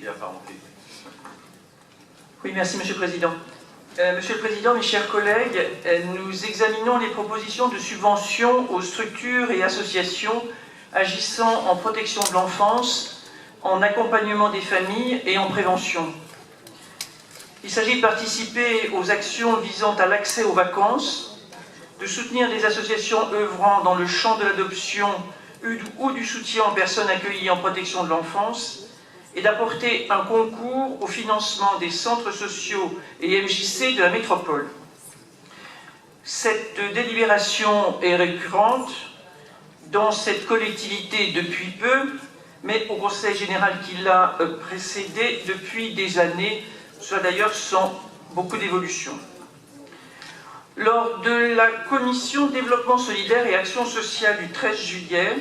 et apparentés. Oui, merci Monsieur le Président. Monsieur le Président, mes chers collègues, nous examinons les propositions de subvention aux structures et associations agissant en protection de l'enfance, en accompagnement des familles et en prévention. Il s'agit de participer aux actions visant à l'accès aux vacances, de soutenir des associations œuvrant dans le champ de l'adoption ou du soutien aux personnes accueillies en protection de l'enfance, et d'apporter un concours au financement des centres sociaux et MJC de la métropole. Cette délibération est récurrente dans cette collectivité depuis peu, mais au Conseil général qui l'a précédé depuis des années, soit d'ailleurs sans beaucoup d'évolution. Lors de la commission Développement solidaire et Action sociale du 13 juillet,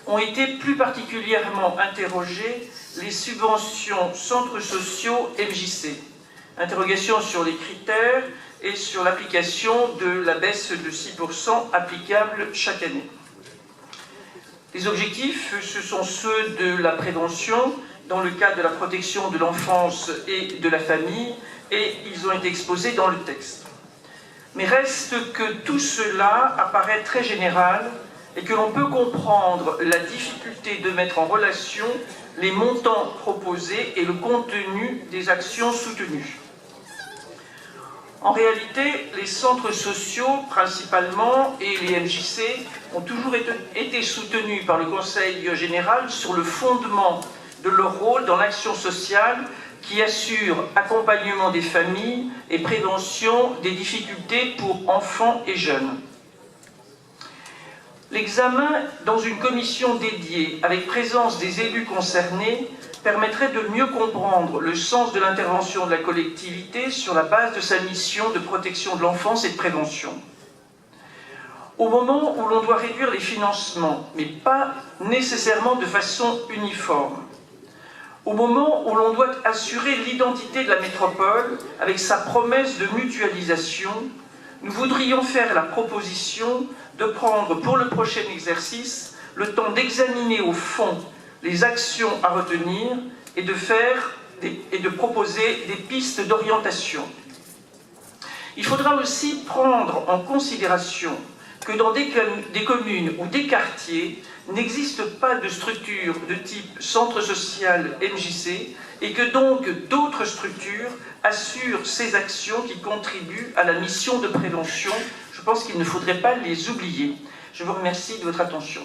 ont été plus particulièrement interrogées les subventions centres sociaux MJC. Interrogation sur les critères et sur l'application de la baisse de 6% applicable chaque année. Les objectifs, ce sont ceux de la prévention dans le cadre de la protection de l'enfance et de la famille, et ils ont été exposés dans le texte. Mais reste que tout cela apparaît très général et que l'on peut comprendre la difficulté de mettre en relation les montants proposés et le contenu des actions soutenues. En réalité, les centres sociaux, principalement, et les MJC, ont toujours été soutenus par le Conseil général sur le fondement de leur rôle dans l'action sociale qui assure accompagnement des familles et prévention des difficultés pour enfants et jeunes. L'examen dans une commission dédiée, avec présence des élus concernés, permettrait de mieux comprendre le sens de l'intervention de la collectivité sur la base de sa mission de protection de l'enfance et de prévention. Au moment où l'on doit réduire les financements, mais pas nécessairement de façon uniforme, au moment où l'on doit assurer l'identité de la métropole avec sa promesse de mutualisation, nous voudrions faire la proposition de prendre pour le prochain exercice le temps d'examiner au fond les actions à retenir et de proposer des pistes d'orientation. Il faudra aussi prendre en considération que dans des communes ou des quartiers n'existe pas de structure de type centre social MJC et que donc d'autres structures assurent ces actions qui contribuent à la mission de prévention. Je pense qu'il ne faudrait pas les oublier. Je vous remercie de votre attention.